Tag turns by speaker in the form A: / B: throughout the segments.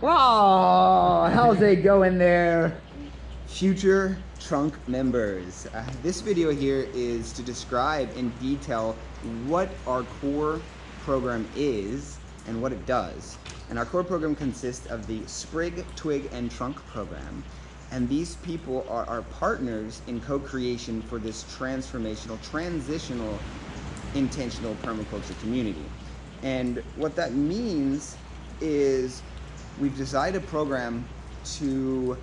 A: Whoa, how's it going there, future trunk members? This video here is to describe in detail what our core program is and what it does. And our core program consists of the Sprig, Twig, and Trunk program. And these people are our partners in co-creation for this transformational, transitional, intentional permaculture community. And what that means is we've designed a program to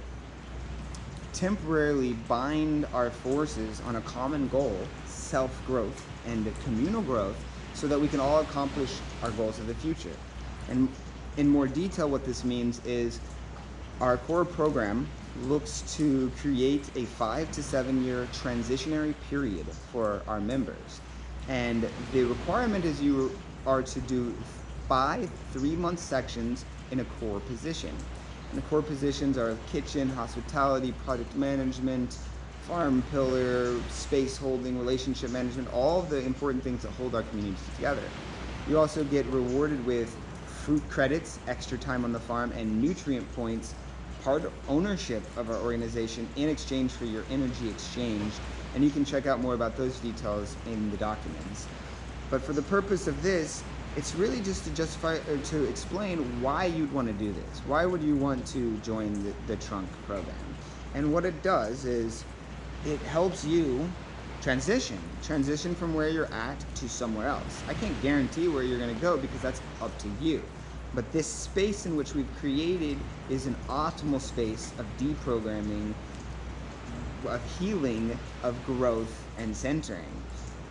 A: temporarily bind our forces on a common goal, self-growth and communal growth, so that we can all accomplish our goals of the future. And in more detail, what this means is our core program looks to create a 5 to 7 year transitionary period for our members. And the requirement is you are to do 5 3-month sections in a core position. And the core positions are kitchen, hospitality, project management, farm pillar, space holding, relationship management, all of the important things that hold our communities together. You also get rewarded with fruit credits, extra time on the farm, and nutrient points, part ownership of our organization in exchange for your energy exchange. And you can check out more about those details in the documents. But for the purpose of this, it's really just to justify or to explain why you'd want to do this. Why would you want to join the Trunk program? And what it does is it helps you transition from where you're at to somewhere else. I can't guarantee where you're going to go because that's up to you. But this space in which we've created is an optimal space of deprogramming, of healing, of growth, and centering.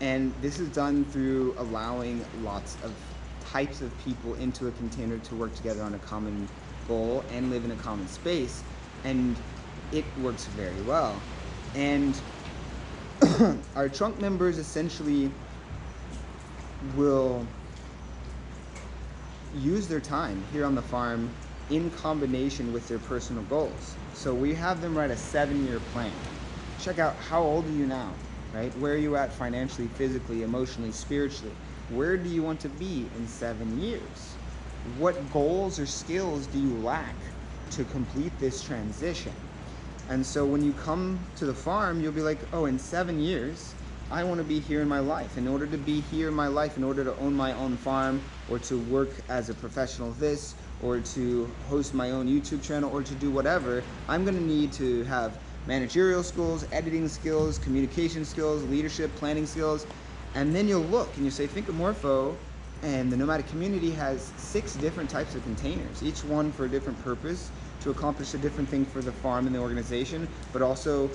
A: And this is done through allowing lots of types of people into a container to work together on a common goal and live in a common space. And it works very well. And our trunk members essentially will use their time here on the farm in combination with their personal goals. So we have them write a 7-year plan. Check out, how old are you now, right? Where are you at financially, physically, emotionally, spiritually? Where do you want to be in 7 years? What goals or skills do you lack to complete this transition? And so when you come to the farm, you'll be like, oh, in 7 years, I want to be here in my life. In order to be here in my life, in order to own my own farm, or to work as a professional of this, or to host my own YouTube channel, or to do whatever, I'm going to need to have managerial skills, editing skills, communication skills, leadership, planning skills. And then you'll look and you say, Finca Morpho and the Nomadic community has 6 different types of containers, each one for a different purpose, to accomplish a different thing for the farm and the organization, but also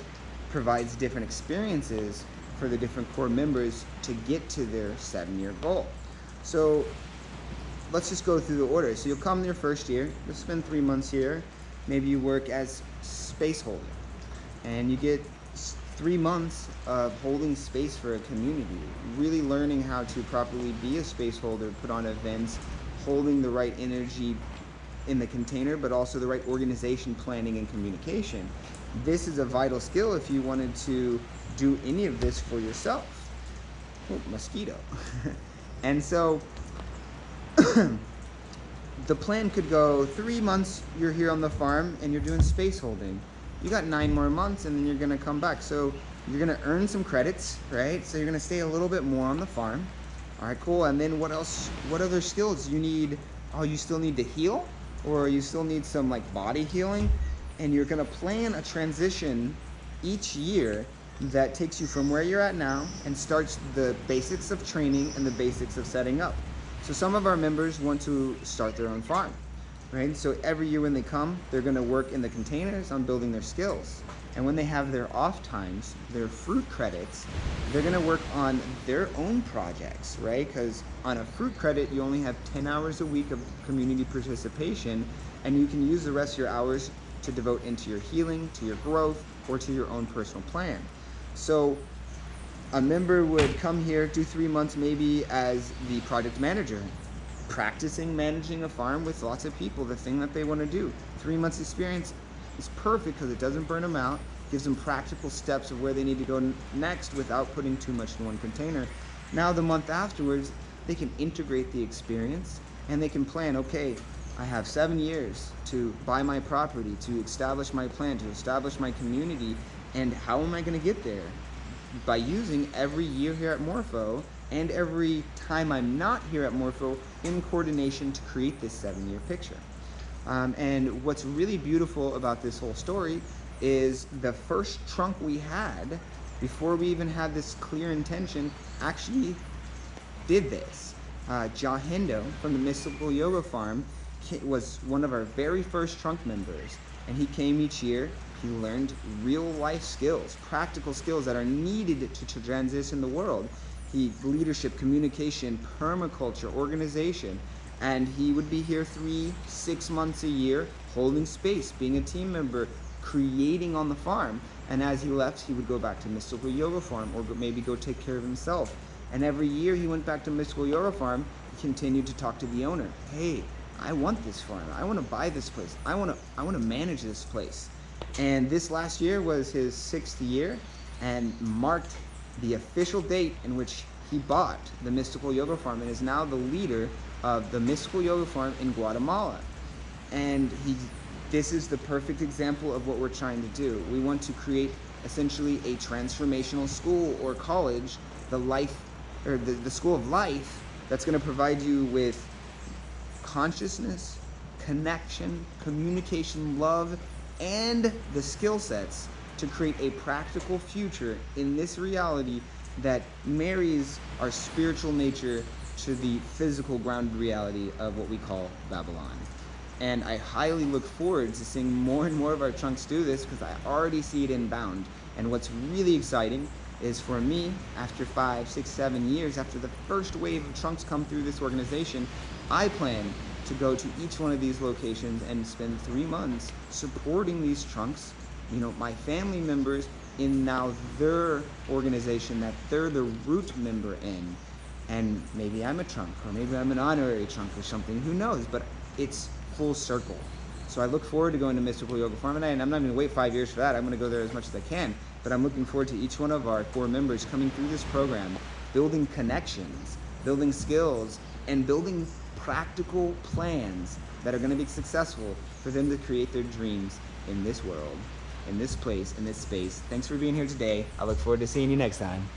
A: provides different experiences for the different core members to get to their 7-year goal. So let's just go through the order. So you'll come your first year, you'll spend 3 months here, maybe you work as space holder, and you get 3 months of holding space for a community, really learning how to properly be a space holder, put on events, holding the right energy in the container, but also the right organization, planning, and communication. This is a vital skill if you wanted to do any of this for yourself. Oh, mosquito. And so the plan could go 3 months, you're here on the farm and you're doing space holding. You got 9 more months and then you're gonna come back. So you're gonna earn some credits, right? So you're gonna stay a little bit more on the farm. All right, cool. And then what else, what other skills you need? Oh, you still need to heal, or you still need some like body healing. And you're gonna plan a transition each year that takes you from where you're at now and starts the basics of training and the basics of setting up. So some of our members want to start their own farm, right? So every year when they come, they're gonna work in the containers on building their skills. And when they have their off times, their fruit credits, they're gonna work on their own projects, right? Because on a fruit credit, you only have 10 hours a week of community participation, and you can use the rest of your hours to devote into your healing, to your growth, or to your own personal plan. So a member would come here, do 3 months maybe as the project manager, practicing managing a farm with lots of people, the thing that they want to do. 3 months experience is perfect because it doesn't burn them out, gives them practical steps of where they need to go next without putting too much in one container. Now the month afterwards, they can integrate the experience and they can plan, okay, I have 7 years to buy my property, to establish my plan, to establish my community, and how am I going to get there? By using every year here at Morpho and every time I'm not here at Morpho in coordination to create this 7-year picture. And what's really beautiful about this whole story is the first trunk we had, before we even had this clear intention, actually did this. Jahindo from the Mystical Yoga Farm was one of our very first trunk members, and he came each year. He learned real life skills, practical skills that are needed to transition the world. Leadership, communication, permaculture, organization, and he would be here 3-6 months a year, holding space, being a team member, creating on the farm. And as he left, he would go back to Mystical Yoga Farm, or maybe go take care of himself. And every year he went back to Mystical Yoga Farm, he continued to talk to the owner. Hey, I want this farm. I want to buy this place. I want to manage this place. And this last year was his 6th year, and marked the official date in which he bought the Mystical Yoga Farm, and is now the leader of the Mystical Yoga Farm in Guatemala. And this is the perfect example of what we're trying to do. We want to create essentially a transformational school or college, the school of life, that's going to provide you with consciousness, connection, communication, love, and the skill sets to create a practical future in this reality that marries our spiritual nature to the physical grounded reality of what we call Babylon. And I highly look forward to seeing more and more of our trunks do this, because I already see it inbound. And what's really exciting is, for me, after 5, 6, 7 years, after the first wave of trunks come through this organization, I plan to go to each one of these locations and spend 3 months supporting these trunks, my family members, in now their organization that they're the root member in. And maybe I'm a trunk, or maybe I'm an honorary trunk or something, who knows, but it's full circle. So I look forward to going to Mystical Yoga Farm, and I'm not going to wait 5 years for that. I'm going to go there as much as I can, but I'm looking forward to each one of our 4 members coming through this program, building connections, building skills, and building practical plans that are going to be successful for them to create their dreams in this world, in this place, in this space. Thanks for being here today. I look forward to seeing you next time.